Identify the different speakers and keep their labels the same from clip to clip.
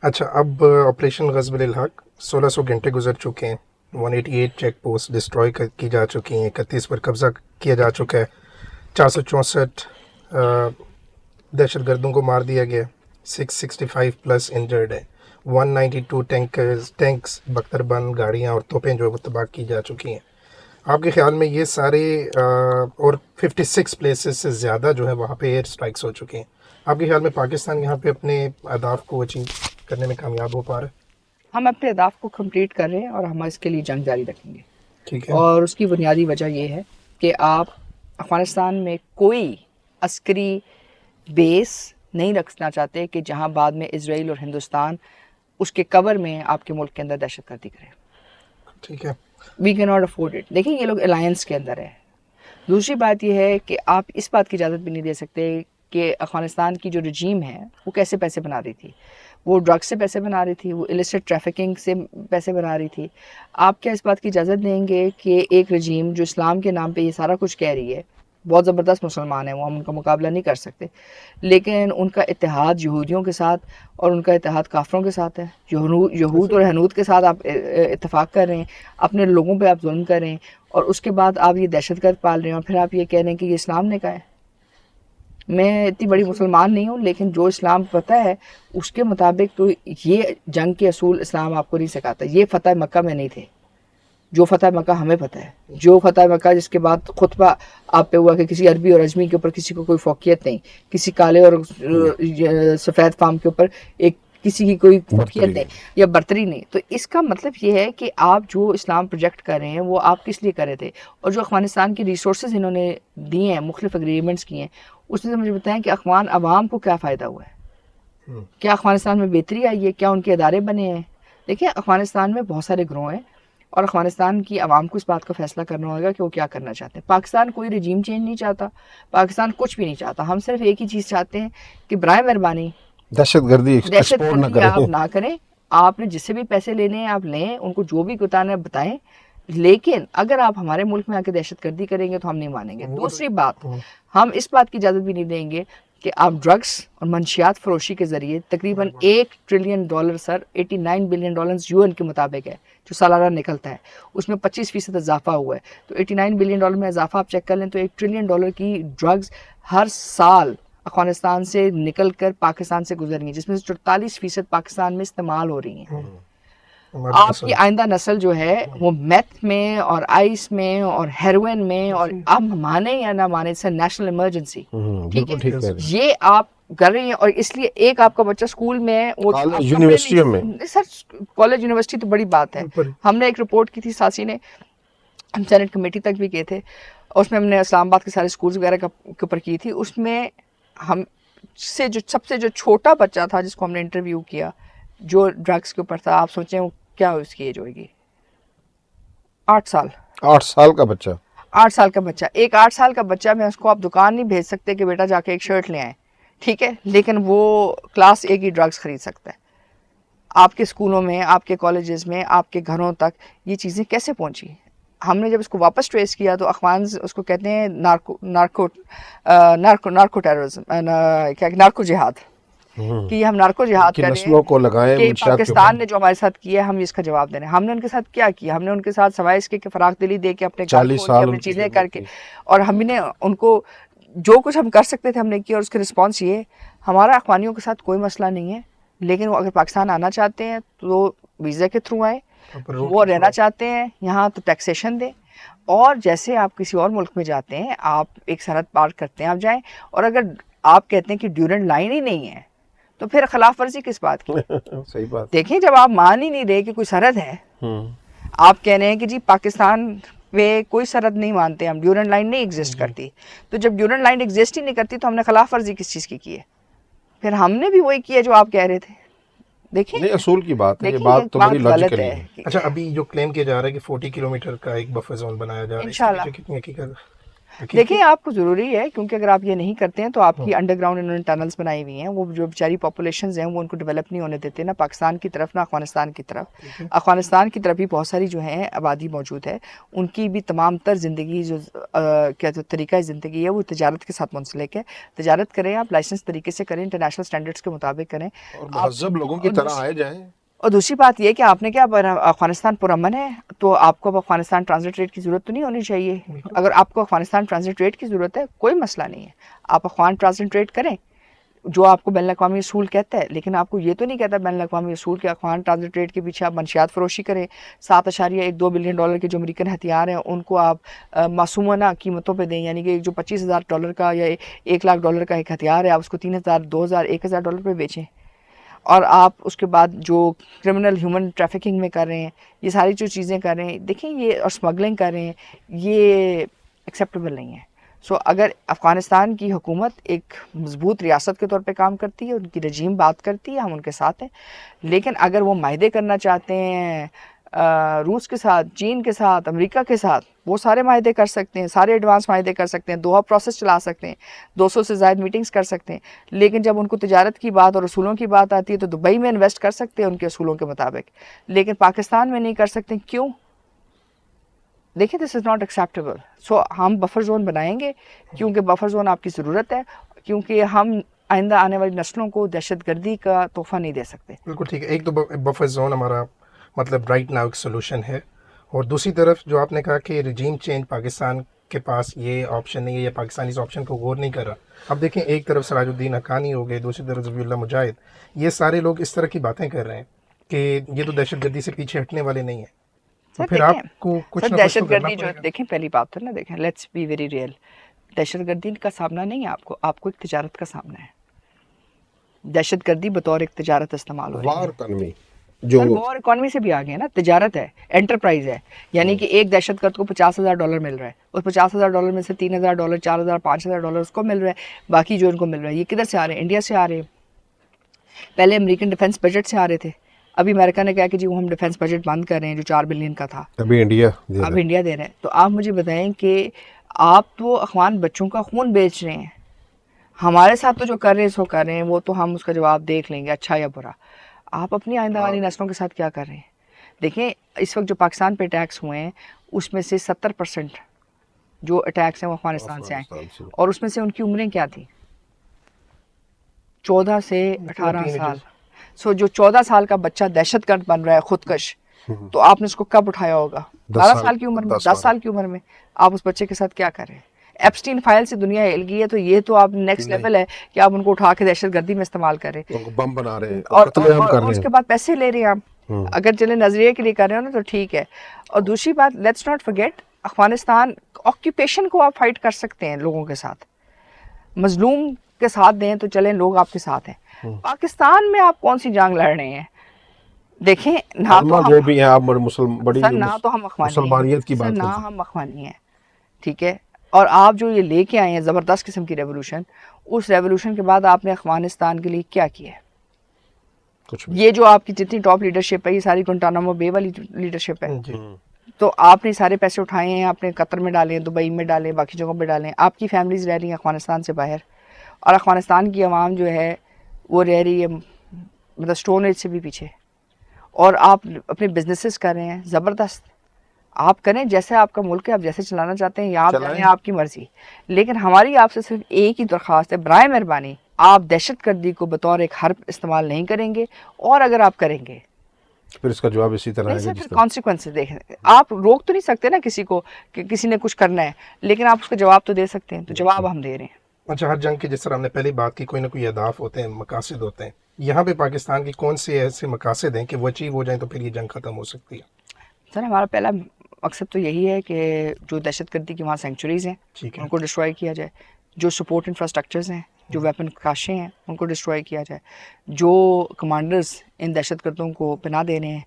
Speaker 1: اچھا، اب آپریشن غزب الحق 1600 گھنٹے گزر چکے ہیں، 188 چیک پوسٹ ڈسٹروائے کی جا چکی ہیں، 31 پر قبضہ کیا جا چکا ہے، 464 دہشت گردوں کو مار دیا گیا، 665 پلس انجرڈ ہے، 192 ٹینکس بختر بند گاڑیاں اور توپیں جو ہے وہ تباہ کی جا چکی ہیں۔ آپ کے خیال میں یہ سارے اور 56 پلیسز سے زیادہ جو ہے وہاں پہ ایئر سٹرائکس ہو چکے ہیں، آپ کے خیال میں پاکستان یہاں پہ اپنے اہداف کو اچیو کرنے میں کامیاب ہو پا رہا ہے؟
Speaker 2: ہم اپنے اہداف کو کمپلیٹ کر رہے ہیں اور ہم اس کے لیے جنگ جاری رکھیں گے،
Speaker 1: ٹھیک ہے،
Speaker 2: اور اس کی بنیادی وجہ یہ ہے کہ آپ افغانستان میں کوئی عسکری بیس نہیں رکھنا چاہتے کہ جہاں بعد میں اسرائیل اور ہندوستان اس کے کور میں آپ کے ملک کے اندر دہشت گردی کرے۔
Speaker 1: ٹھیک ہے،
Speaker 2: وی کی ناٹ افورڈ اٹ۔ دیکھیں یہ لوگ الائنس کے اندر ہے۔ دوسری بات یہ ہے کہ آپ اس بات کی اجازت بھی نہیں دے سکتے کہ افغانستان کی جو رجیم ہے وہ کیسے پیسے بنا رہی تھی، وہ ڈرگ سے پیسے بنا رہی تھی، وہ السٹ ٹریفکنگ سے پیسے بنا رہی تھی۔ آپ کیا اس بات کی اجازت دیں گے کہ ایک رجیم جو اسلام کے نام پہ یہ سارا کچھ کہہ رہی ہے، بہت زبردست مسلمان ہیں وہ، ہم ان کا مقابلہ نہیں کر سکتے، لیکن ان کا اتحاد یہودیوں کے ساتھ اور ان کا اتحاد کافروں کے ساتھ ہے۔ یہود اور ہنود کے ساتھ آپ اتفاق کر رہے ہیں، اپنے لوگوں پہ آپ ظلم کر رہے ہیں، اور اس کے بعد آپ یہ دہشت گرد پال رہے ہیں، اور پھر آپ یہ کہہ رہے ہیں کہ یہ اسلام نے کہا ہے۔ میں اتنی بڑی مسلمان نہیں ہوں، لیکن جو اسلام پتہ ہے اس کے مطابق تو یہ جنگ کے اصول اسلام آپ کو نہیں سکھاتا۔ یہ فتح مکہ میں نہیں تھے، جو فتح مکہ ہمیں پتہ ہے، جو فتح مکہ جس کے بعد خطبہ آپ پہ ہوا کہ کسی عربی اور عجمی کے اوپر کسی کو کوئی فوقیت نہیں، کسی کالے اور سفید فام کے اوپر ایک کسی کی کوئی فوقیت نہیں یا برتری نہیں۔ تو اس کا مطلب یہ ہے کہ آپ جو اسلام پروجیکٹ کر رہے ہیں وہ آپ کس لیے کر رہے تھے، اور جو افغانستان کی ریسورسز انہوں نے دیے ہیں، مختلف اگریمنٹس کیے ہیں، اس میں سے مجھے بتائیں کہ افغان عوام کو کیا فائدہ ہوا ہے، کیا افغانستان میں بہتری آئی ہے، کیا ان کے ادارے بنے ہیں؟ دیکھیں افغانستان میں بہت سارے گروہ ہیں، اور افغانستان کی عوام کو اس بات کا فیصلہ کرنا ہوگا کہ وہ کیا کرنا چاہتے ہیں۔ پاکستان کوئی رجیم چینج نہیں چاہتا، پاکستان کچھ بھی نہیں چاہتا، ہم صرف ایک ہی چیز چاہتے ہیں کہ برائے مہربانی
Speaker 3: دہشت گردی ایکسپورٹ نہ کریں،
Speaker 2: آپ نہ کریں، آپ نے جس سے بھی پیسے لینے ہیں آپ لیں، ان کو جو بھی بتانا ہے بتائیں، لیکن اگر آپ ہمارے ملک میں آ کے دہشت گردی کریں گے تو ہم نہیں مانیں گے۔ دوسری بات، ہم اس بات کی اجازت بھی نہیں دیں گے کہ آپ ڈرگس اور منشیات فروشی کے ذریعے تقریباً $1 ٹریلین سر 89 بلین ڈالر UN کے مطابق ہے جو سالانہ نکلتا ہے، اس میں 25% اضافہ ہوا ہے، تو 89 بلین ڈالر میں اضافہ آپ چیک کر لیں تو $1 ٹریلین کی ڈرگز ہر سال افغانستان سے نکل کر پاکستان سے گزر رہی ہیں، جس میں سے 44% پاکستان میں استعمال ہو رہی ہیں۔ آپ کی آئندہ نسل جو ہے وہ میتھ میں اور آئس میں اور ہیروئن میں، اور آپ مانیں یا نہ مانیں، سے نیشنل ایمرجنسی،
Speaker 3: بالکل ٹھیک کہہ رہے ہیں،
Speaker 2: یہ آپ کر رہی ہیں۔ اور اس لیے ایک آپ کا بچہ اسکول میں وہ
Speaker 3: کالج یونیورسٹیوں میں،
Speaker 2: سر کالج یونیورسٹی تو بڑی بات ہے۔ ہم نے ایک رپورٹ کی تھی ساسی نے، ہم سینٹ کمیٹی تک بھی گئے تھے، اور اس میں ہم نے اسلام آباد کے سارے اسکولز وغیرہ کے اوپر کی تھی۔ اس میں ہم سے جو سب سے جو چھوٹا بچہ تھا جس کو ہم نے انٹرویو کیا جو ڈرگس کے اوپر تھا، آپ سوچیں وہ کیا اس کی ایج ہوئے گی؟ 8 سال۔
Speaker 3: 8 سال کا بچہ،
Speaker 2: 8 سال کا بچہ، ایک 8 سال کا بچہ میں اس کو آپ دکان نہیں بھیج سکتے کہ بیٹا جا کے ایک شرٹ لے آئیں، ٹھیک ہے، لیکن وہ کلاس A کی ڈرگس خرید سکتا ہے۔ آپ کے اسکولوں میں، آپ کے کالجز میں، آپ کے گھروں تک یہ چیزیں کیسے پہنچی؟ ہم نے جب اس کو واپس ٹریس کیا تو اخوان اس کو کہتے ہیں نارکو ٹیررزم، نارکو جہاد، کہ یہ ہم نارکو جہاد
Speaker 3: کہ
Speaker 2: کر رہے
Speaker 3: نسلوں کو
Speaker 2: ہیں
Speaker 3: لگائیں
Speaker 2: کہ
Speaker 3: منشیات کے
Speaker 2: پاکستان
Speaker 3: اوپر،
Speaker 2: نے جو ہمارے ساتھ کیا ہے ہم اس کا جواب دے رہے ہیں۔ ہم نے ان کے ساتھ کیا کیا؟ ہم نے ان کے ساتھ سوائے اس کے فراغ دلی دے کے اپنے گھر
Speaker 3: 40
Speaker 2: کھول کے
Speaker 3: سال
Speaker 2: اپنی
Speaker 3: ان کی
Speaker 2: چیزیں کر
Speaker 3: خدمت
Speaker 2: کے،
Speaker 3: کی،
Speaker 2: اور ہم نے ان کو جو کچھ ہم کر سکتے تھے ہم نے کیا، اور اس کے رسپانس یہ، ہمارا اخوانیوں کے ساتھ کوئی مسئلہ نہیں ہے، لیکن وہ اگر پاکستان آنا چاہتے ہیں تو ویزا کے تھرو آئے، وہ رہنا چاہتے ہیں یہاں تو ٹیکسیشن دیں، اور جیسے آپ کسی اور ملک میں جاتے ہیں آپ ایک سرحد پار کرتے ہیں آپ جائیں، اور اگر آپ کہتے ہیں کہ ڈیورنٹ لائن ہی نہیں ہے تو پھر خلاف ورزی کس بات کی؟
Speaker 3: صحیح بات،
Speaker 2: دیکھیں جب آپ مان ہی نہیں رہے کہ کوئی سرحد ہے، آپ کہہ رہے ہیں کہ جی پاکستان پہ کوئی سرحد نہیں مانتے ہم، ڈیورنٹ لائن نہیں ایگزسٹ کرتی، تو جب ڈیورنٹ لائن ایگزسٹ ہی نہیں کرتی تو ہم نے خلاف ورزی کس چیز کی ہے؟ پھر ہم نے بھی وہی کیا جو آپ کہہ رہے تھے۔ دیکھیں
Speaker 3: نہیں اصول کی بات ہے، یہ
Speaker 2: دیکھیں
Speaker 3: بات تو بڑی
Speaker 2: غلط
Speaker 3: لاجیکلی ہے۔
Speaker 1: اچھا ابھی جو کلیم کیا جا رہا ہے کہ 40 کلومیٹر کا ایک بفر زون بنایا جا رہا ہے، اس کے
Speaker 2: انشاءاللہ
Speaker 1: پیچھے کتنی حقیقت ہے؟
Speaker 2: دیکھیں آپ کو ضروری ہے، کیونکہ اگر آپ یہ نہیں کرتے ہیں تو آپ کی انڈر گراؤنڈ انہوں نے ٹنلز بنائی ہوئی ہیں، وہ جو بیچاری پاپولیشنز ہیں وہ ان کو ڈیولپ نہیں ہونے دیتے، نہ پاکستان کی طرف نہ افغانستان کی طرف. افغانستان کی طرف بھی بہت ساری جو ہیں آبادی موجود ہے، ان کی بھی تمام تر زندگی جو کیا طریقہ زندگی ہے وہ تجارت کے ساتھ منسلک ہے. تجارت کریں آپ، لائسنس طریقے سے کریں، انٹرنیشنل سٹینڈرڈس کے مطابق کریں،
Speaker 3: اور مہذب لوگوں کی طرح آئے جائیں.
Speaker 2: اور دوسری بات یہ کہ آپ نے کیا افغانستان پرامن ہے تو آپ کو اب افغانستان ٹرانزٹ ریٹ کی ضرورت تو نہیں ہونی چاہیے. اگر آپ کو افغانستان ٹرانزٹ ریٹ کی ضرورت ہے کوئی مسئلہ نہیں ہے، آپ افغان ٹرانزٹ ریٹ کریں جو آپ کو بین الاقوامی اصول کہتا ہے، لیکن آپ کو یہ تو نہیں کہتا بین الاقوامی اصول کہ افغان ٹرانزٹ ریٹ کے پیچھے آپ منشیات فروشی کریں. 7.12 بلین ڈالر کے جو امریکن ہتھیار ہیں ان کو آپ معصومانہ قیمتوں پہ دیں، یعنی کہ جو $25,000 کا یا $1,00,000 کا ایک ہتھیار ہے آپ اس کو $3,000 $2,000 $1,000 پہ بیچیں. اور آپ اس کے بعد جو کرمنل ہیومن ٹریفکنگ میں کر رہے ہیں، یہ ساری جو چیزیں کر رہے ہیں، دیکھیں یہ اور اسمگلنگ کر رہے ہیں، یہ ایکسیپٹیبل نہیں ہے. سو اگر افغانستان کی حکومت ایک مضبوط ریاست کے طور پہ کام کرتی ہے، ان کی رجیم بات کرتی ہے، ہم ان کے ساتھ ہیں، لیکن اگر وہ معاہدے کرنا چاہتے ہیں روس کے ساتھ، چین کے ساتھ، امریکہ کے ساتھ، وہ سارے معاہدے کر سکتے ہیں، سارے ایڈوانس معاہدے کر سکتے ہیں، دوحہ پروسیس چلا سکتے ہیں، 200 سے زائد میٹنگز کر سکتے ہیں، لیکن جب ان کو تجارت کی بات اور اصولوں کی بات آتی ہے تو دبئی میں انویسٹ کر سکتے ہیں ان کے اصولوں کے مطابق، لیکن پاکستان میں نہیں کر سکتے. کیوں؟ دیکھیں دس از ناٹ ایکسیپٹیبل. سو ہم بفر زون بنائیں گے کیونکہ بفر زون آپ کی ضرورت ہے، کیونکہ ہم آئندہ آنے والی نسلوں کو دہشت گردی کا تحفہ نہیں دے سکتے.
Speaker 1: بالکل ٹھیک ہے. ایک تو بفر زون ہمارا مطلب رائٹ ناؤ ایک سولوشن ہے، اور دوسری طرف جو آپ نے کہا کہ رجیم چینج پاکستان کے پاس یہ آپشن نہیں ہے یا پاکستان اس آپشن کو غور نہیں کر رہا. اب دیکھیں ایک طرف سراج الدین حقانی ہو گئے، دوسری طرف ذبیح اللہ مجاہد، یہ سارے لوگ اس طرح کی باتیں کر رہے ہیں کہ یہ تو دہشت گردی سے پیچھے ہٹنے والے نہیں ہیں. تو پھر آپ کو کچھ نہ کچھ تو
Speaker 2: دہشت
Speaker 1: کرنا
Speaker 2: گردی جو
Speaker 1: پڑے گا.
Speaker 2: دیکھیں پہلی بات ہے نا، دیکھیں لیٹس بی ویری ریئل، دہشت گردی کا سامنا نہیں ہے آپ کو ایک تجارت کا سامنا ہے. دہشت گردی بطور ایک تجارت استعمال ہو رہی ہے.
Speaker 3: وار اکانومی جو
Speaker 2: وار اکانومی سے بھی آگے ہے نا، تجارت ہے، انٹرپرائز ہے، یعنی کہ ایک دہشت گرد کو $50,000 مل رہا ہے، اس $50,000 میں سے $3,000 $4,000 $5,000 اس کو مل رہا ہے، باقی جو ان کو مل رہا ہے یہ کدھر سے آ رہے ہیں؟ انڈیا سے آ رہے ہیں. پہلے امریکن ڈیفنس بجٹ سے آ رہے تھے، ابھی امریکہ نے کہا کہ جی وہ ہم ڈیفنس بجٹ بند کر رہے ہیں جو 4 بلین کا تھا،
Speaker 3: ابھی انڈیا دے رہا
Speaker 2: اب
Speaker 3: ہے.
Speaker 2: انڈیا دے رہے ہیں. تو آپ مجھے بتائیں کہ آپ تو افغان بچوں کا خون بیچ رہے ہیں، ہمارے ساتھ تو جو کر رہے ہیں سو کر رہے ہیں، وہ تو ہم اس کا جواب دیکھ لیں گے اچھا یا برا. آپ اپنی آئندہ والی نسلوں کے ساتھ کیا کر رہے ہیں؟ دیکھیں اس وقت جو پاکستان پہ اٹیکس ہوئے ہیں اس میں سے 70% جو اٹیکس ہیں وہ افغانستان سے آئے، اور اس میں سے ان کی عمریں کیا تھیں؟ 14 سے 18 سال. سو جو 14 سال کا بچہ دہشت گرد بن رہا ہے خودکش، تو آپ نے اس کو کب اٹھایا ہوگا؟ 12 سال کی عمر میں، 10 سال کی عمر میں. آپ اس بچے کے ساتھ کیا کر رہے ہیں؟ ایپسٹین فائل سے دنیا ہل گئی ہے، تو یہ تو آپ نیکسٹ لیول ہے کہ آپ ان کو اٹھا کے دہشت گردی میں استعمال کر رہے ہیں،
Speaker 3: بم بنا رہے ہیں
Speaker 2: اور
Speaker 3: قتل عام کر رہے
Speaker 2: اس
Speaker 3: ہیں.
Speaker 2: کے بعد پیسے لے رہے ہیں آپ. اگر چلے نظریے کے لیے کر رہے ہو نا تو ٹھیک ہے. اور دوسری بات let's not forget, Afghanistan occupation کو آپ فائٹ کر سکتے ہیں لوگوں کے ساتھ، مظلوم کے ساتھ دیں تو چلیں لوگ آپ کے ساتھ ہیں. پاکستان میں آپ کون سی جنگ لڑ رہے ہیں؟ دیکھیں نہ تو
Speaker 3: جو بھی ہیں آپ بڑی
Speaker 2: سر نہ تو ہم اخوانی
Speaker 3: مسلمانیت کی
Speaker 2: ہیں، سر
Speaker 3: بات
Speaker 2: نہ
Speaker 3: کرتے ہیں.
Speaker 2: ہم اخوانی ہیں، ٹھیک ہے. اور آپ جو یہ لے کے آئے ہیں زبردست قسم کی ریولوشن، اس ریولوشن کے بعد آپ نے افغانستان کے لیے کیا کیا ہے؟
Speaker 3: کچھ بھی.
Speaker 2: یہ جو آپ کی جتنی ٹاپ لیڈرشپ ہے یہ ساری گوانٹانامو بے والی لیڈرشپ ہے.
Speaker 1: جی
Speaker 2: تو آپ نے سارے پیسے اٹھائے ہیں، آپ نے قطر میں ڈالیں، دبئی میں ڈالیں، باقی جگہوں پہ ڈالیں. آپ کی فیملیز رہ رہی ہیں افغانستان سے باہر، اور افغانستان کی عوام جو ہے وہ رہ رہی ہے مطلب اسٹون ایج سے بھی پیچھے. اور آپ اپنے بزنسز کر رہے ہیں، زبردست، آپ کریں جیسے آپ کا ملک ہے، آپ جیسے چلانا چاہتے ہیں یا آپ جائیں، آپ کی مرضی. لیکن ہماری آپ سے صرف ایک ہی درخواست ہے، برائے مہربانی آپ دہشت گردی کو بطور ایک حرب استعمال نہیں کریں گے، اور اگر آپ کریں گے
Speaker 3: پھر اس کا جواب اسی طرح
Speaker 2: نہیں
Speaker 3: ہے
Speaker 2: سر،
Speaker 3: جس
Speaker 2: پھر
Speaker 3: طرح
Speaker 2: کانسیکوینسز دیکھیں. آپ روک تو نہیں سکتے نا کسی کو کہ کسی نے کچھ کرنا ہے، لیکن آپ اس کا جواب تو دے سکتے ہیں. تو جواب ہم دے رہے ہیں.
Speaker 1: اچھا، ہر جنگ کی جس طرح ہم نے پہلے بات کی کوئی نہ کوئی اہداف ہوتے ہیں، مقاصد ہوتے ہیں. یہاں پہ پاکستان کی کون سے ایسے مقاصد ہیں کہ وہ اچیو ہو جائیں تو پھر یہ جنگ ختم ہو سکتی ہے؟
Speaker 2: سر ہمارا پہلا مقصد تو یہی ہے کہ جو دہشت گردی کی وہاں سینکچوریز ہیں
Speaker 1: ٹھیک ہے.
Speaker 2: ان کو ڈسٹروائے کیا جائے، جو سپورٹ انفراسٹرکچرز ہیں، جو ویپن کاشیں ہیں ان کو ڈسٹروائے کیا جائے، جو کمانڈرز ان دہشت گردوں کو پناہ دے رہے ہیں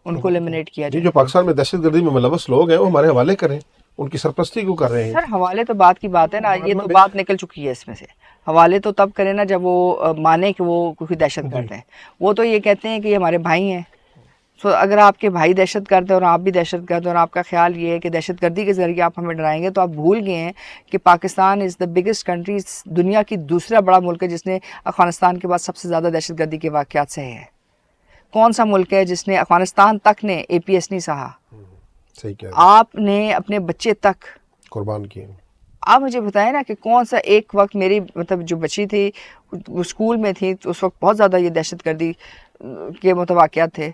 Speaker 2: ان کو ایلیمنیٹ کیا
Speaker 3: جی
Speaker 2: جائے.
Speaker 3: جو پاکستان میں دہشت گردی میں ملوث لوگ ہیں وہ ہمارے حوالے کریں، ان کی سرپرستی کو کر رہے ہیں.
Speaker 2: سر حوالے تو بات کی بات ہے نا، یہ تو بات نکل چکی ہے اس میں سے. حوالے تو تب کریں نا جب وہ مانے کہ وہ کوئی دہشت گرد ہیں. وہ تو یہ کہتے ہیں کہ یہ ہمارے بھائی ہیں، سو اگر آپ کے بھائی دہشت گرد ہیں اور آپ بھی دہشت گرد ہیں اور آپ کا خیال یہ ہے کہ دہشت گردی کے ذریعے آپ ہمیں ڈرائیں گے، تو آپ بھول گئے ہیں کہ پاکستان از دا بگیسٹ کنٹری، دنیا کی دوسرا بڑا ملک ہے جس نے افغانستان کے بعد سب سے زیادہ دہشت گردی کے واقعات سہے ہیں۔ کون سا ملک ہے جس نے افغانستان تک نے اے پی ایس نہیں سہا؟
Speaker 3: صحیح کہہ رہے ہیں،
Speaker 2: آپ نے اپنے بچے تک،
Speaker 3: قربان کیے۔
Speaker 2: آپ مجھے بتائیں نا کہ کون سا ایک وقت میری مطلب جو بچی تھی وہ اسکول میں تھی تو اس وقت بہت زیادہ یہ دہشت گردی کے متواقعات تھے،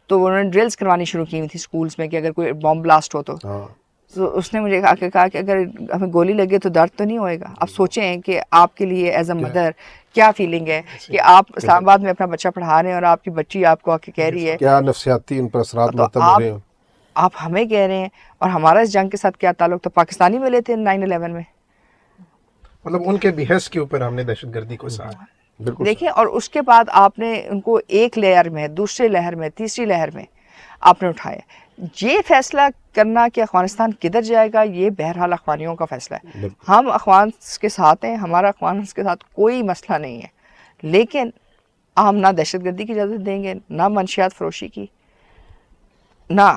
Speaker 2: تو انہوں نے ڈرلز کروانی شروع کی ہوئی تھی اسکولز میں کہ اگر کوئی بم بلاسٹ ہو تو
Speaker 3: ہاں
Speaker 2: اس نے مجھے کہا کہ اگر ہمیں گولی لگے تو درد تو نہیں ہوئے گا۔ اب سوچیں کہ آپ کے لیے ایز اے مدر کیا فیلنگ ہے کہ آپ اسلام آباد میں اپنا بچہ پڑھا رہے ہیں اور آپ کی بچی آپ کو آ کے کہہ رہی ہے،
Speaker 3: کیا نفسیاتی ان پر اثرات
Speaker 2: تو
Speaker 3: مرتب ہو رہے ہیں۔
Speaker 2: آپ ہمیں کہہ رہے ہیں، اور ہمارا اس جنگ کے ساتھ کیا تعلق؟ تو پاکستانی ملے تھے 9/11 میں،
Speaker 1: مطلب ان کے بحث کے اوپر ہم نے دہشت گردی کو سہا۔
Speaker 3: بالکل
Speaker 2: دیکھیں، اور اس کے بعد آپ نے ان کو ایک لیئر میں، دوسرے لہر میں، تیسری لہر میں آپ نے اٹھایا۔ یہ فیصلہ کرنا کہ افغانستان کدھر جائے گا، یہ بہرحال اخوانیوں کا فیصلہ ہے۔
Speaker 3: بالکل۔
Speaker 2: ہم اخوان کے ساتھ ہیں، ہمارا اخوان کے ساتھ کوئی مسئلہ نہیں ہے، لیکن ہم نہ دہشت گردی کی اجازت دیں گے، نہ منشیات فروشی کی، نہ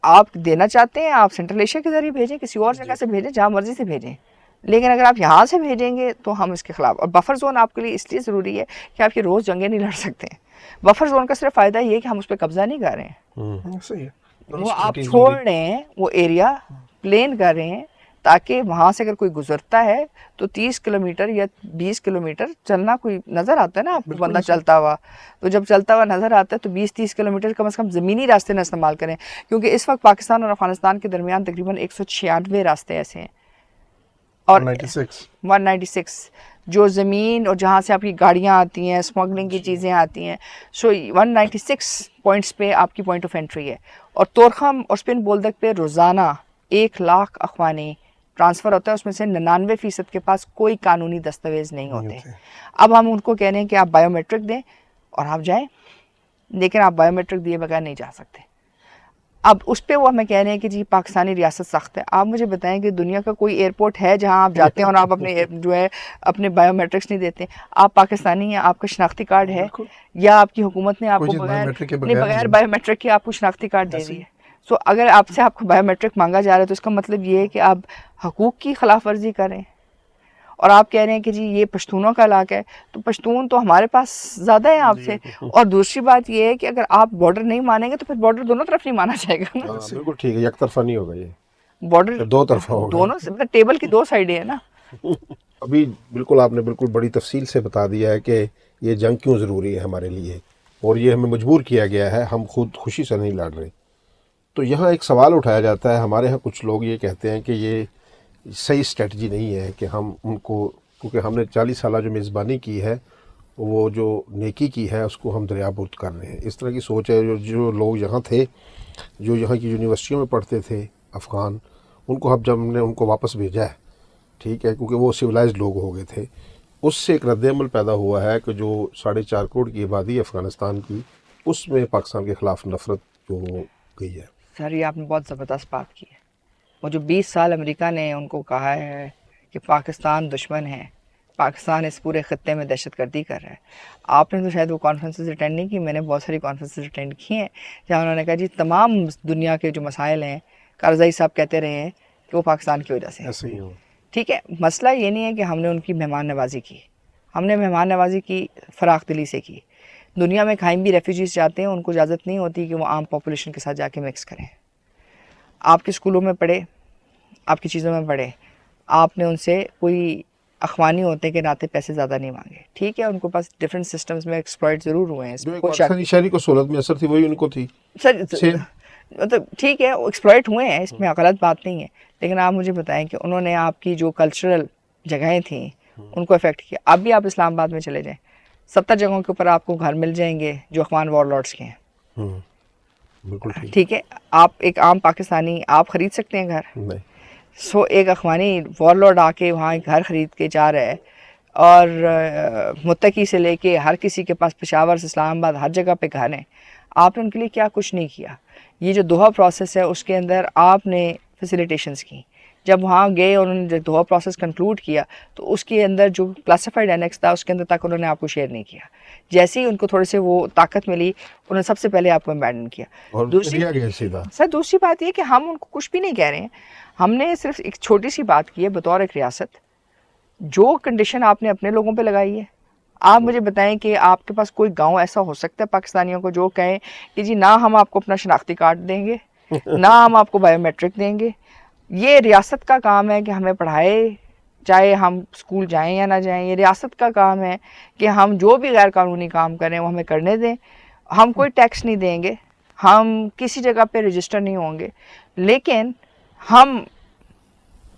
Speaker 2: آپ دینا چاہتے ہیں آپ سینٹرل ایشیا کے ذریعے بھیجیں، کسی اور جگہ سے بھیجیں، جہاں مرضی سے بھیجیں، لیکن اگر آپ یہاں سے بھیجیں گے تو ہم اس کے خلاف۔ اور بفر زون آپ کے لیے اس لیے ضروری ہے کہ آپ یہ روز جنگیں نہیں لڑ سکتے ہیں۔ بفر زون کا صرف فائدہ یہ ہے کہ ہم اس پہ قبضہ نہیں کر رہے ہیں،
Speaker 1: صحیح ہے،
Speaker 2: وہ آپ چھوڑ رہے ہیں، وہ ایریا پلین کر رہے ہیں تاکہ وہاں سے اگر کوئی گزرتا ہے تو 30 کلومیٹر یا 20 کلومیٹر چلنا، کوئی نظر آتا ہے نا آپ کو بندہ چلتا ہوا، تو جب چلتا ہوا نظر آتا ہے تو 20-30 کلومیٹر کم از کم زمینی راستے نہ استعمال کریں، کیونکہ اس وقت پاکستان اور افغانستان کے درمیان تقریباً 196 راستے ایسے ہیں، اور 196 جو زمین اور جہاں سے آپ کی گاڑیاں آتی ہیں، اسمگلنگ کی چیزیں آتی ہیں، سو 196 پوائنٹس پہ آپ کی پوائنٹ آف انٹری ہے۔ اور تورخم اور اسپن بولدک پہ روزانہ 1,00,000 اخوانی ٹرانسفر ہوتا ہے، اس میں سے 99% کے پاس کوئی قانونی دستاویز نہیں ہوتے۔ اب ہم ان کو کہہ رہے ہیں کہ آپ بائیو میٹرک دیں اور آپ جائیں، لیکن آپ بائیو میٹرک دیے بغیر نہیں جا سکتے۔ اب اس پہ وہ ہمیں کہہ رہے ہیں کہ جی پاکستانی ریاست سخت ہے۔ آپ مجھے بتائیں کہ دنیا کا کوئی ایئرپورٹ ہے جہاں آپ جاتے ہیں اور آپ اپنے جو ہے اپنے بائیو میٹرکس نہیں دیتے؟ آپ پاکستانی ہیں، آپ کا شناختی کارڈ ہے، یا آپ کی حکومت نے آپ کو بغیر بائیو میٹرک کے آپ کو شناختی کارڈ دے دی ہے؟ سو اگر آپ سے آپ کو بائیو میٹرک مانگا جا رہا ہے تو اس کا مطلب یہ ہے کہ آپ حقوق کی خلاف ورزی کر رہے ہیں، اور آپ کہہ رہے ہیں کہ جی یہ پشتونوں کا علاقہ ہے، تو پشتون تو ہمارے پاس زیادہ ہیں آپ سے۔ اور دوسری بات یہ ہے کہ اگر آپ بارڈر نہیں مانیں گے تو پھر بارڈر دونوں طرف نہیں مانا جائے گا نا۔
Speaker 3: بالکل ٹھیک ہے، یک طرفہ نہیں ہوگا یہ،
Speaker 2: بارڈر
Speaker 3: دو طرفہ ہوگا،
Speaker 2: دونوں سے، ٹیبل کی دو سائڈیں ہیں نا۔
Speaker 3: ابھی بالکل آپ نے بالکل بڑی تفصیل سے بتا دیا ہے کہ یہ جنگ کیوں ضروری ہے ہمارے لیے، اور یہ ہمیں مجبور کیا گیا ہے، ہم خود خوشی سے نہیں لڑ رہے۔ تو یہاں ایک سوال اٹھایا جاتا ہے، ہمارے ہاں کچھ لوگ یہ کہتے ہیں کہ یہ صحیح اسٹریٹجی نہیں ہے کہ ہم ان کو، کیونکہ ہم نے 40 سالہ جو میزبانی کی ہے، وہ جو نیکی کی ہے اس کو ہم دریا برد کر رہے ہیں۔ اس طرح کی سوچ ہے، جو لوگ یہاں تھے، جو یہاں کی یونیورسٹیوں میں پڑھتے تھے افغان، ان کو اب جب ہم نے ان کو واپس بھیجا ہے، ٹھیک ہے، کیونکہ وہ سویلائزڈ لوگ ہو گئے تھے، اس سے ایک رد عمل پیدا ہوا ہے کہ جو 4.5 کروڑ کی آبادی ہے افغانستان کی، اس میں پاکستان کے خلاف نفرت جو ہو گئی ہے۔
Speaker 2: سر یہ آپ نے بہت زبردست بات کی ہے۔ وہ جو 20 سال امریکہ نے ان کو کہا ہے کہ پاکستان دشمن ہے، پاکستان اس پورے خطے میں دہشت گردی کر رہا ہے، آپ نے تو شاید وہ کانفرنسز اٹینڈ نہیں کی، میں نے بہت ساری کانفرنسز اٹینڈ کی ہیں جہاں انہوں نے کہا جی تمام دنیا کے جو مسائل ہیں، کارزائی صاحب کہتے رہے ہیں کہ وہ پاکستان کی وجہ سے ہیں۔ ٹھیک ہے، مسئلہ یہ نہیں ہے کہ ہم نے ان کی مہمان نوازی کی، ہم نے مہمان نوازی کی فراخ دلی سے کی۔ دنیا میں کہیں بھی ریفیوجیز جاتے ہیں ان کو اجازت نہیں ہوتی کہ وہ عام پاپولیشن کے ساتھ جا کے مکس کریں۔ آپ کے اسکولوں میں پڑھے، آپ کی چیزوں میں پڑھے، آپ نے ان سے کوئی اخوانی ہوتے کے ناطے پیسے زیادہ نہیں مانگے، ٹھیک ہے، ان کو پاس ڈفرینٹ سسٹمز میں ایکسپلائٹ ضرور ہوئے ہیں،
Speaker 3: جو پاکستانی شہری کو سہولت میں اثر تھی وہی ان کو تھی
Speaker 2: سر، مطلب ٹھیک ہے وہ ایکسپلائٹ ہوئے ہیں، اس میں غلط بات نہیں ہے، لیکن آپ مجھے بتائیں کہ انہوں نے آپ کی جو کلچرل جگہیں تھیں ان کو افیکٹ کیا۔ اب بھی آپ اسلام آباد میں چلے جائیں، 70 جگہوں کے اوپر آپ کو گھر مل جائیں گے جو اخوان وار لارڈس کے ہیں،
Speaker 3: بالکل
Speaker 2: ٹھیک ہے، آپ ایک عام پاکستانی آپ خرید سکتے ہیں گھر؟
Speaker 3: نہیں۔
Speaker 2: سو ایک اخوانی وار لارڈ آ کے وہاں ایک گھر خرید کے جا رہا ہے، اور متقی سے لے کے ہر کسی کے پاس پشاور سے اسلام آباد ہر جگہ پہ گھر ہیں، آپ نے ان کے لیے کیا کچھ نہیں کیا۔ یہ جو دوحہ پروسیس ہے اس کے اندر آپ نے فیسیلیٹیشنز کی، جب وہاں گئے اور انہوں نے جب دوحہ پروسیس کنکلوڈ کیا تو اس کے اندر جو کلاسیفائڈ اینیکس تھا اس کے اندر تک انہوں نے آپ کو شیئر نہیں کیا۔ جیسے ہی ان کو تھوڑے سے وہ طاقت ملی انہوں نے سب سے پہلے آپ کو ابینڈن کیا.
Speaker 3: اور دیا گیا سیدھا.
Speaker 2: سر دوسری بات یہ کہ ہم ان کو کچھ بھی نہیں کہہ رہے ہیں, ہم نے صرف ایک چھوٹی سی بات کی ہے بطور ایک ریاست. جو کنڈیشن آپ نے اپنے لوگوں پہ لگائی ہے, آپ مجھے بتائیں کہ آپ کے پاس کوئی گاؤں ایسا ہو سکتا ہے پاکستانیوں کو جو کہیں کہ جی نہ ہم آپ کو اپنا شناختی کارڈ دیں گے نہ ہم آپ کو بایو میٹرک دیں گے. یہ ریاست کا کام ہے کہ ہمیں پڑھائے, چاہے ہم اسکول جائیں یا نہ جائیں. یہ ریاست کا کام ہے کہ ہم جو بھی غیر قانونی کام کریں وہ ہمیں کرنے دیں. ہم کوئی ٹیکس نہیں دیں گے, ہم کسی جگہ پہ رجسٹر نہیں ہوں گے, لیکن ہم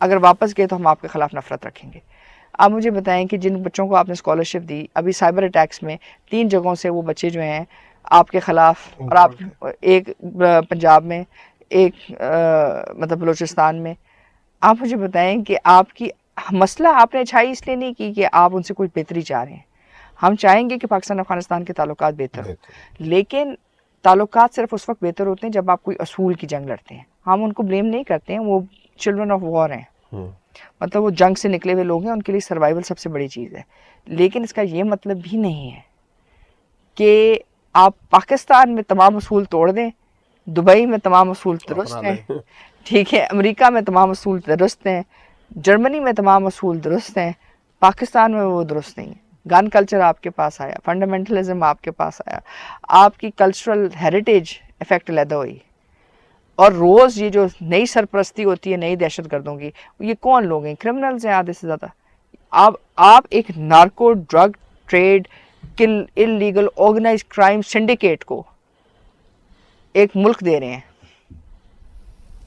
Speaker 2: اگر واپس گئے تو ہم آپ کے خلاف نفرت رکھیں گے. آپ مجھے بتائیں کہ جن بچوں کو آپ نے اسکالرشپ دی, ابھی سائبر اٹیکس میں 3 جگہوں سے وہ بچے جو ہیں آپ کے خلاف, اور آپ ایک پنجاب میں, ایک مطلب بلوچستان میں, آپ مجھے بتائیں کہ آپ کی مسئلہ آپ نے اچھائی اس لیے نہیں کی کہ آپ ان سے کوئی بہتری چاہ رہے ہیں. ہم چاہیں گے کہ پاکستان افغانستان کے تعلقات بہتر ہوں, لیکن تعلقات صرف اس وقت بہتر ہوتے ہیں جب آپ کوئی اصول کی جنگ لڑتے ہیں. ہم ان کو بلیم نہیں کرتے ہیں, وہ چلڈرن آف وار ہیں, مطلب وہ جنگ سے نکلے ہوئے لوگ ہیں, ان کے لیے سروائیول سب سے بڑی چیز ہے. لیکن اس کا یہ مطلب بھی نہیں ہے کہ آپ پاکستان میں تمام اصول توڑ دیں, دبئی میں تمام اصول درست ہیں, ٹھیک ہے, امریکہ میں تمام اصول درست ہیں, جرمنی میں تمام اصول درست ہیں, پاکستان میں وہ درست نہیں ہیں. گن کلچر آپ کے پاس آیا, فنڈامنٹلزم آپ کے پاس آیا, آپ کی کلچرل ہیریٹیج افیکٹ لیدا ہوئی, اور روز یہ جو نئی سرپرستی ہوتی ہے نئی دہشت گردوں کی, یہ کون لوگ ہیں؟ کرمنلز ہیں آدھے سے زیادہ. آپ ایک narco drug trade illegal organise crime syndicate کو ایک ملک دے رہے ہیں,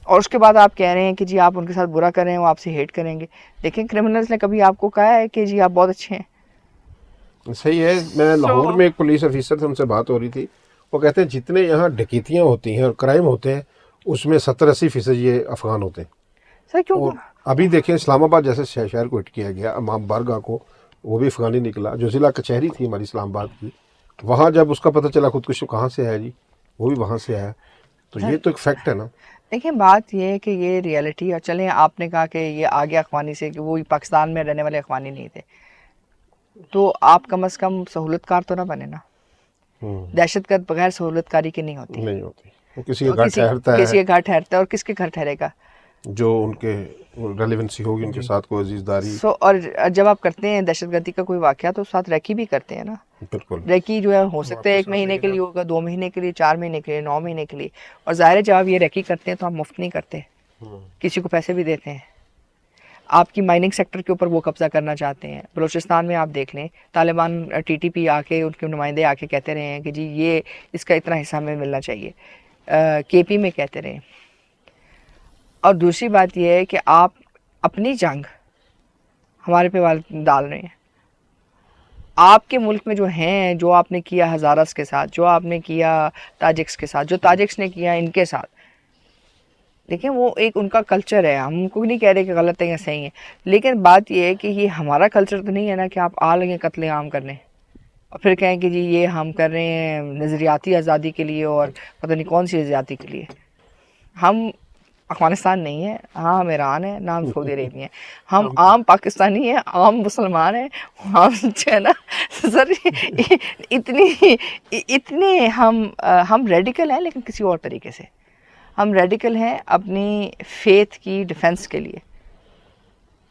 Speaker 2: اور اس کے بعد آپ کہہ رہے ہیں کہ جی آپ ان کے ساتھ برا کر رہے ہیں, وہ آپ سے ہیٹ کریں گے. دیکھیں کرمنلز نے کبھی آپ کو کہا ہے کہ جی آپ بہت اچھے ہیں؟
Speaker 3: صحیح ہے. میں لاہور میں ایک پولیس آفیسر سے ان سے بات ہو رہی تھی, وہ کہتے ہیں جتنے یہاں ڈکیتیاں ہوتی ہیں اور کرائم ہوتے ہیں اس میں 70-80% یہ افغان ہوتے ہیں.
Speaker 2: سر کیوں؟
Speaker 3: اور ابھی دیکھیں اسلام آباد جیسے شہر کو ہٹ کیا گیا, امام بارگاہ کو, وہ بھی افغانی نکلا. جو ضلع کچہری تھی ہماری اسلام آباد کی, وہاں جب اس کا پتہ چلا خودکشی کہاں سے آیا جی, وہ بھی وہاں سے آیا. تو یہ تو ایک فیکٹ ہے نا.
Speaker 2: دیکھیں بات یہ ہے کہ یہ ریئلٹی, اور چلیں آپ نے کہا کہ یہ آگے اخوانی سے, کہ وہ پاکستان میں رہنے والے اخوانی نہیں تھے, تو آپ کم از کم سہولت کار تو نہ بنے نا. دہشت گرد بغیر سہولت کاری کے نہیں ہوتی.
Speaker 3: نہیں ہوتی. وہ کسی کے گھر ٹھہرتا ہے,
Speaker 2: کسی کے گھر ٹھہرتا ہے, اور کس کے گھر ٹھہرے گا
Speaker 3: جو ان کے ریلیونسی ہوگی, ان کے ساتھ کوئی عزیز داری.
Speaker 2: اور جب آپ کرتے ہیں دہشت گردی کا کوئی واقعہ تو ساتھ ریکی بھی کرتے ہیں نا.
Speaker 3: بالکل.
Speaker 2: ریکی جو ہے ہو سکتا ہے 1 مہینے کے لیے ہوگا, 2 مہینے کے لیے, 4 مہینے کے لیے, 9 مہینے کے لیے. اور ظاہر ہے جب آپ یہ ریکی کرتے ہیں تو آپ مفت نہیں کرتے, کسی کو پیسے بھی دیتے ہیں. آپ کی مائننگ سیکٹر کے اوپر وہ قبضہ کرنا چاہتے ہیں. بلوچستان میں آپ دیکھ لیں, طالبان ٹی ٹی پی آ کے, ان کے نمائندے آ کے کہتے رہے ہیں کہ جی یہ اس کا اتنا حصہ ہمیں ملنا چاہیے, کے پی میں کہتے رہے. اور دوسری بات یہ ہے کہ آپ اپنی جنگ ہمارے پہ ڈال رہے ہیں. آپ کے ملک میں جو ہیں, جو آپ نے کیا ہزارس کے ساتھ, جو آپ نے کیا تاجکس کے ساتھ, جو تاجکس نے کیا ان کے ساتھ, دیکھیں وہ ایک ان کا کلچر ہے. ہم کو نہیں کہہ رہے کہ غلط ہے یا صحیح ہے, لیکن بات یہ ہے کہ یہ ہمارا کلچر تو نہیں ہے نا کہ آپ آ لگیں قتل عام کرنے اور پھر کہیں کہ جی یہ ہم کر رہے ہیں نظریاتی آزادی کے لیے اور پتہ نہیں کون سی آزادی کے لیے. ہم افغانستان نہیں ہے, ہاں ہم ایران ہے, نہ ہم سعودی عربی ہیں, ہم عام پاکستانی ہیں, عام مسلمان ہیں. ہم جو ہے نا سر اتنے ہم ریڈیکل ہیں, لیکن کسی اور طریقے سے. ہم ریڈیکل ہیں اپنی فیتھ کی ڈیفنس کے لیے.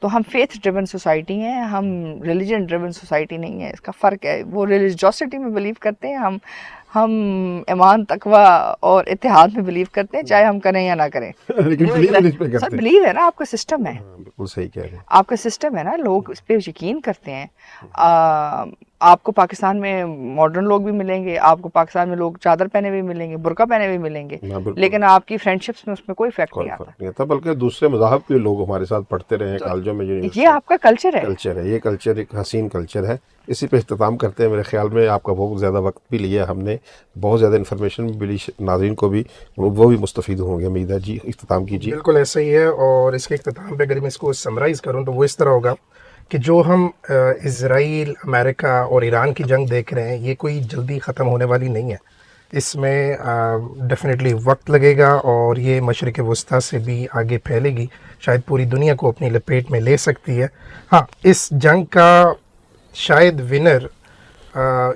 Speaker 2: تو ہم فیتھ ڈریون سوسائٹی ہیں, ہم ریلیجن ڈریون سوسائٹی نہیں ہے. اس کا فرق ہے. وہ ریلیجوسٹی میں بلیو کرتے ہیں, ہم ایمان تقوی اور اتحاد میں بلیو کرتے ہیں, چاہے ہم کریں یا نہ کریں. سر بلیو ہے نا, آپ کا سسٹم ہے.
Speaker 3: بالکل صحیح کہہ رہے ہیں.
Speaker 2: آپ کا سسٹم ہے نا, لوگ اس پہ یقین کرتے ہیں. آپ کو پاکستان میں ماڈرن لوگ بھی ملیں گے, آپ کو پاکستان میں لوگ چادر پہنے ہوئے ملیں گے, برقع پہنے ہوئے ملیں گے, لیکن آپ کی فرینڈ شپس میں اس میں کوئی افیکٹ نہیں آتا.
Speaker 3: بلکہ دوسرے مذاہب کے لوگ ہمارے ساتھ پڑھتے رہے ہیں کالجوں میں.
Speaker 2: یہ آپ کا کلچر ہے.
Speaker 3: یہ کلچر ایک حسین کلچر ہے. اسی پہ اختتام کرتے ہیں. میرے خیال میں آپ کا بہت زیادہ وقت بھی لیا ہم نے, بہت زیادہ انفارمیشن بھی ملی, ناظرین کو بھی, وہ بھی مستفید ہوں گے امید ہے. جی اختتام کیجیے.
Speaker 1: بالکل ایسا ہی ہے. اور اس کے اختتام پہ اگر میں اس کو سمرائز کروں تو وہ اس طرح ہوگا کہ جو ہم اسرائیل, امریکہ اور ایران کی جنگ دیکھ رہے ہیں, یہ کوئی جلدی ختم ہونے والی نہیں ہے. اس میں ڈیفینیٹلی وقت لگے گا, اور یہ مشرق وسطیٰ سے بھی آگے پھیلے گی, شاید پوری دنیا کو اپنی لپیٹ میں لے سکتی ہے. ہاں, اس جنگ کا شاید ونر